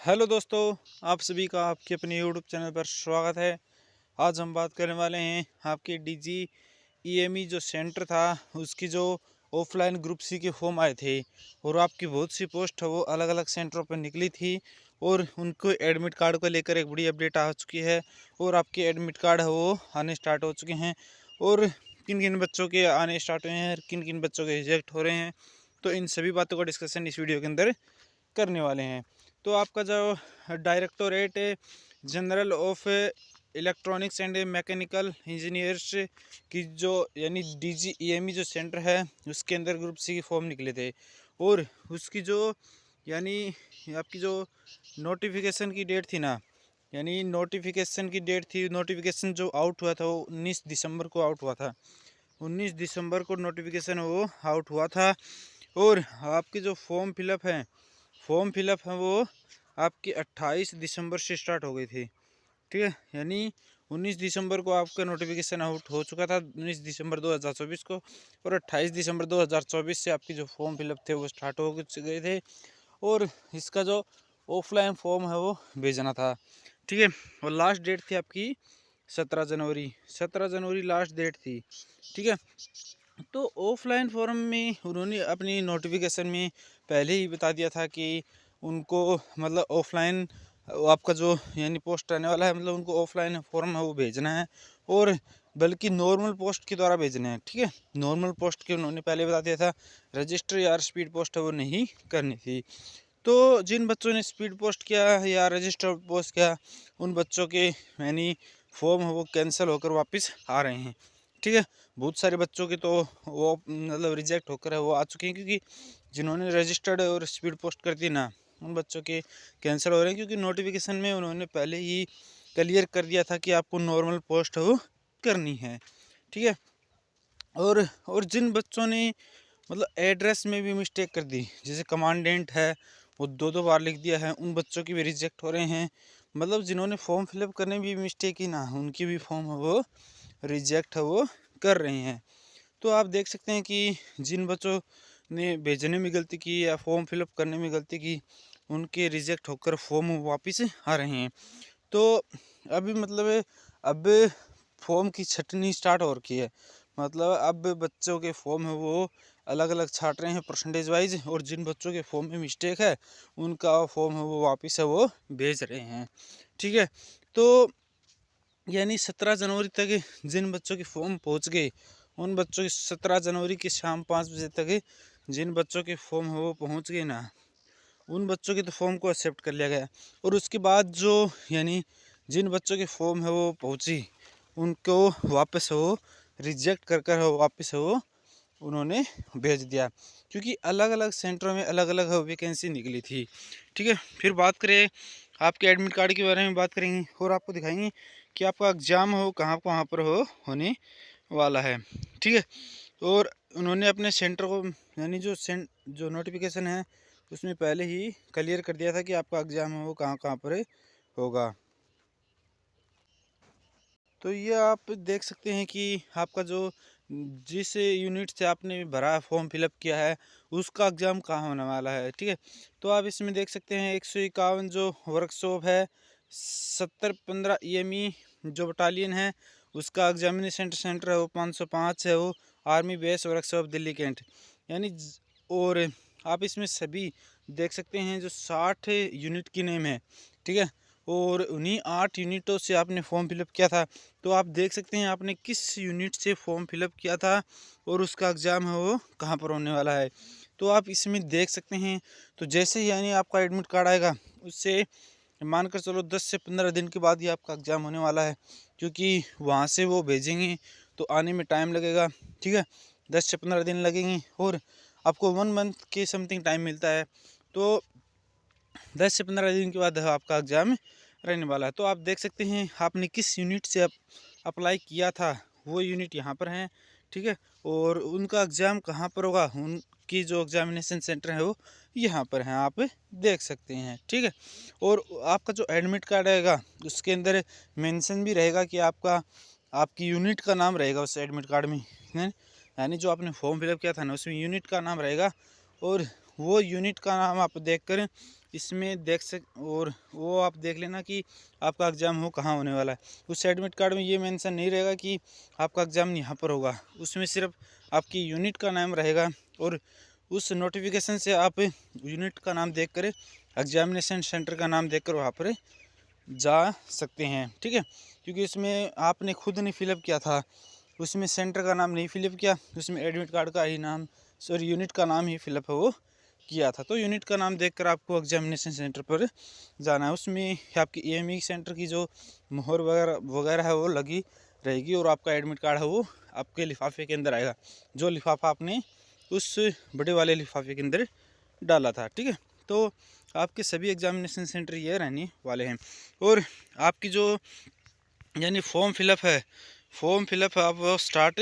Hello दोस्तों, आप सभी का आपके अपने यूट्यूब चैनल पर स्वागत है। आज हम बात करने वाले हैं आपके डीजी ईएमई जो सेंटर था उसकी जो ऑफलाइन ग्रुप सी के फॉर्म आए थे और आपकी बहुत सी पोस्ट है वो अलग अलग सेंटरों पर निकली थी और उनको एडमिट कार्ड को लेकर एक बड़ी अपडेट आ चुकी है और आपके एडमिट कार्ड है वो आने स्टार्ट हो चुके हैं और किन किन बच्चों के आने स्टार्ट हुए हैं, किन किन बच्चों के रिजेक्ट हो रहे हैं। तो इन सभी बातों का डिस्कशन इस वीडियो के अंदर करने वाले हैं। तो आपका जो directorate general of electronics and mechanical engineers की जो यानी डीजीईएमई जो सेंटर है उसके अंदर ग्रुप सी की फॉर्म निकले थे और उसकी जो यानी आपकी जो नोटिफिकेशन की डेट थी ना, यानी नोटिफिकेशन की डेट थी, नोटिफिकेशन जो आउट हुआ था वो 19 दिसंबर को आउट हुआ था। 19 दिसंबर को नोटिफिकेशन वो आउट हुआ था और आपके जो फॉर्म फिलअप है वो आपकी 28 दिसंबर से स्टार्ट हो गई थी। ठीक है, यानी 19 दिसंबर को आपका नोटिफिकेशन आउट हो चुका था, 19 दिसंबर 2024 को, और 28 दिसंबर 2024 से आपकी जो फॉर्म फिलअप थे वो स्टार्ट हो गए थे और इसका जो ऑफलाइन फॉर्म है वो भेजना था। ठीक है, और लास्ट डेट थी आपकी 17 जनवरी लास्ट डेट थी। ठीक है, तो ऑफलाइन फॉर्म में उन्होंने अपनी नोटिफिकेशन में पहले ही बता दिया था कि उनको मतलब ऑफलाइन आपका जो यानी पोस्ट आने वाला है, मतलब उनको ऑफलाइन फॉर्म है वो भेजना है और बल्कि नॉर्मल पोस्ट के द्वारा भेजने हैं। ठीक है, नॉर्मल पोस्ट के उन्होंने पहले बता दिया था, रजिस्टर या स्पीड पोस्ट है वो नहीं करनी थी। तो जिन बच्चों ने स्पीड पोस्ट किया या रजिस्टर पोस्ट किया उन बच्चों के यानी फॉर्म है वो कैंसिल होकर वापस आ रहे हैं। ठीक है, बहुत सारे बच्चों के तो वो मतलब रिजेक्ट होकर है वो आ चुके हैं, क्योंकि जिन्होंने रजिस्टर्ड और स्पीड पोस्ट कर दी ना उन बच्चों के कैंसिल हो रहे हैं, क्योंकि नोटिफिकेशन में उन्होंने पहले ही क्लियर कर दिया था कि आपको नॉर्मल पोस्ट वो करनी है। ठीक है, और जिन बच्चों ने मतलब एड्रेस में भी मिस्टेक कर दी, जैसे कमांडेंट है वो दो दो बार लिख दिया है, उन बच्चों की भी रिजेक्ट हो रहे हैं। मतलब जिन्होंने फॉर्म फिलअप करने में भी मिस्टेक की ना, उनकी भी फॉर्म है वो रिजेक्ट है वो कर रहे हैं। तो आप देख सकते हैं कि जिन बच्चों ने भेजने में गलती की या फॉर्म फिलअप करने में गलती की उनके रिजेक्ट होकर फॉर्म वापस आ रहे हैं। तो अभी मतलब अब फॉर्म की छटनी स्टार्ट हो रखी है, मतलब अब बच्चों के फॉर्म है वो अलग अलग छाट रहे हैं परसेंटेज वाइज, और जिन बच्चों के फॉर्म में मिस्टेक है उनका फॉर्म है वो वापस है वो भेज रहे हैं। ठीक है, तो यानी 17 जनवरी तक जिन बच्चों के फॉर्म पहुंच गए उन बच्चों की 17 जनवरी की शाम 5 बजे तक जिन बच्चों के फॉर्म है वो पहुंच गए ना, उन बच्चों के तो फॉर्म को एक्सेप्ट कर लिया गया। और उसके बाद जो यानी जिन बच्चों के फॉर्म है वो पहुंची उनको वापस वो रिजेक्ट कर कर वापस वो उन्होंने भेज दिया, क्योंकि अलग अलग सेंटरों में अलग अलग वैकेंसी निकली थी। ठीक है, फिर बात करें आपके एडमिट कार्ड के बारे में बात करेंगे और आपको दिखाएंगे कि आपका एग्ज़ाम हो कहाँ कहाँ पर हो होने वाला है। ठीक है, और उन्होंने अपने सेंटर को यानी जो नोटिफिकेशन है उसमें पहले ही क्लियर कर दिया था कि आपका एग्ज़ाम है वो कहाँ कहाँ पर होगा। तो ये आप देख सकते हैं कि आपका जो जिस यूनिट से आपने भरा फॉर्म फिलअप किया है उसका एग्ज़ाम कहाँ होने वाला है। ठीक है, तो आप इसमें देख सकते हैं 151 जो वर्कशॉप है, 7015 ईएमई जो बटालियन है उसका एग्जामिनेशन सेंटर है वो 505 है, वो army base workshop Delhi cantt यानी और आप इसमें सभी देख सकते हैं जो 60 यूनिट की नेम है। ठीक है, और उन्हीं 8 यूनिटों से आपने फॉर्म फिलअप किया था। तो आप देख सकते हैं आपने किस यूनिट से फॉर्म फिलअप किया था और उसका एग्ज़ाम है वो कहाँ पर होने वाला है। तो आप इसमें देख सकते हैं। तो जैसे ही यानी आपका एडमिट कार्ड आएगा उससे मानकर चलो 10 से 15 दिन के बाद ही आपका एग्ज़ाम होने वाला है, क्योंकि वहाँ से वो भेजेंगे तो आने में टाइम लगेगा। ठीक है, 10 से 15 दिन लगेंगे और आपको 1 मंथ के समथिंग टाइम मिलता है। तो 10 से 15 दिन के बाद आपका एग्ज़ाम रहने वाला है। तो आप देख सकते हैं आपने किस यूनिट से अप्लाई किया था वो यूनिट यहाँ पर हैं। ठीक है, और उनका एग्ज़ाम कहाँ पर होगा, उनकी जो एग्जामिनेशन सेंटर है वो यहाँ पर हैं, आप देख सकते हैं। ठीक है, और आपका जो एडमिट कार्ड रहेगा उसके अंदर मेंशन भी रहेगा कि आपकी यूनिट का नाम रहेगा उस एडमिट कार्ड में, यानी जो आपने फॉर्म फिलअप किया था ना उसमें यूनिट का नाम रहेगा और वो यूनिट का नाम आप देख कर इसमें और वो आप देख लेना कि आपका एग्ज़ाम हो कहाँ होने वाला है। उस एडमिट कार्ड में ये मेंशन नहीं रहेगा कि आपका एग्ज़ाम यहाँ पर होगा, उसमें सिर्फ आपकी यूनिट का नाम रहेगा और उस नोटिफिकेशन से आप यूनिट का नाम देख कर एग्जामिनेशन सेंटर का नाम देख कर वहाँ पर जा सकते हैं। ठीक है, क्योंकि इसमें आपने खुद नहीं फिलअप किया था, उसमें सेंटर का नाम नहीं फिलअप किया, उसमें एडमिट कार्ड का ही नाम यूनिट का नाम ही फिलअप है वो किया था। तो यूनिट का नाम देखकर आपको एग्जामिनेशन सेंटर पर जाना है। उसमें आपकी EME सेंटर की जो मोहर वगैरह है वो लगी रहेगी और आपका एडमिट कार्ड है वो आपके लिफाफे के अंदर आएगा, जो लिफाफा आपने उस बड़े वाले लिफाफे के अंदर डाला था। ठीक है, तो आपके सभी एग्जामिनेशन सेंटर ये रहने वाले हैं। और आपकी जो यानी फॉर्म फिलअप है आप स्टार्ट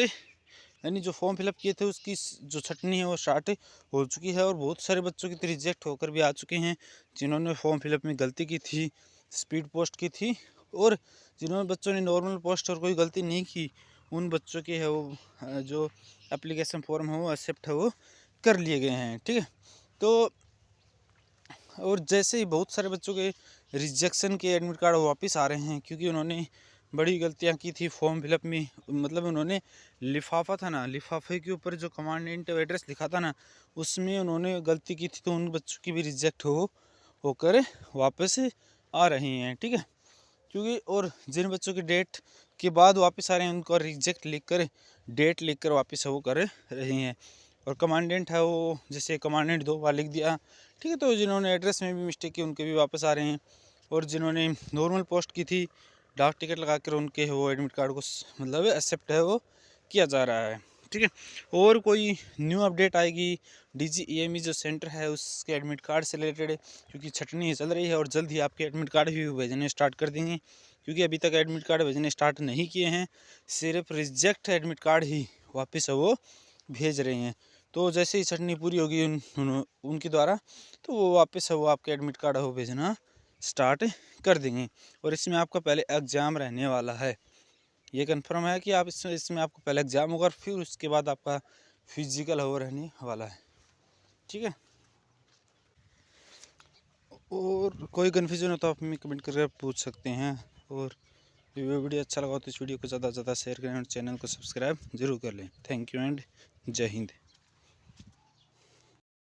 यानी जो फॉर्म फिलअप किए थे उसकी जो छटनी है वो स्टार्ट हो चुकी है और बहुत सारे बच्चों की तो रिजेक्ट होकर भी आ चुके हैं, जिन्होंने फॉर्म फिलअप में गलती की थी, स्पीड पोस्ट की थी, और जिन्होंने बच्चों ने नॉर्मल पोस्ट और कोई गलती नहीं की उन बच्चों के है वो जो एप्लीकेशन फॉर्म है वो एक्सेप्ट है वो कर लिए गए हैं। ठीक है, तो और जैसे ही बहुत सारे बच्चों के रिजेक्शन के एडमिट कार्ड वापस आ रहे हैं, क्योंकि उन्होंने बड़ी गलतियां की थी फॉर्म फिलअप में। मतलब उन्होंने लिफाफा था ना, लिफाफे के ऊपर जो कमांडेंट एड्रेस लिखा था ना, उसमें उन्होंने गलती की थी, तो उन बच्चों की भी रिजेक्ट होकर वापस आ रही हैं। ठीक है, क्योंकि और जिन बच्चों की डेट के बाद वापस आ रहे हैं उनको रिजेक्ट लिख कर डेट लिख कर वापस वो कर रहे हैं। और कमांडेंट है वो जैसे कमांडेंट 2 बार लिख दिया। ठीक है, तो जिन्होंने एड्रेस में भी मिस्टेक की उनके भी वापस आ रहे हैं, और जिन्होंने नॉर्मल पोस्ट की थी डाक टिकट लगा कर उनके वो एडमिट कार्ड को मतलब एक्सेप्ट है वो किया जा रहा है। ठीक है, और कोई न्यू अपडेट आएगी DGEME जो सेंटर है उसके एडमिट कार्ड से रिलेटेड, क्योंकि छटनी चल रही है और जल्द ही आपके एडमिट कार्ड भी भेजने स्टार्ट कर देंगे, क्योंकि अभी तक एडमिट कार्ड भेजने स्टार्ट नहीं किए हैं, सिर्फ रिजेक्ट एडमिट कार्ड ही वापस है वो भेज रहे हैं। तो जैसे ही छटनी पूरी होगी उनके द्वारा, तो वो वापस है वो आपके एडमिट कार्ड वो भेजना स्टार्ट कर देंगे। और इसमें आपका पहले एग्ज़ाम रहने वाला है, ये कंफर्म है कि आप इसमें आपको पहले एग्ज़ाम होगा, फिर उसके बाद आपका फिजिकल हो रहने वाला है। ठीक है, और कोई कन्फ्यूजन हो तो आप हमें कमेंट करके पूछ सकते हैं। और वीडियो अच्छा लगा तो इस वीडियो को ज़्यादा से ज़्यादा शेयर करें और चैनल को सब्सक्राइब जरूर कर लें। थैंक यू एंड जय हिंद।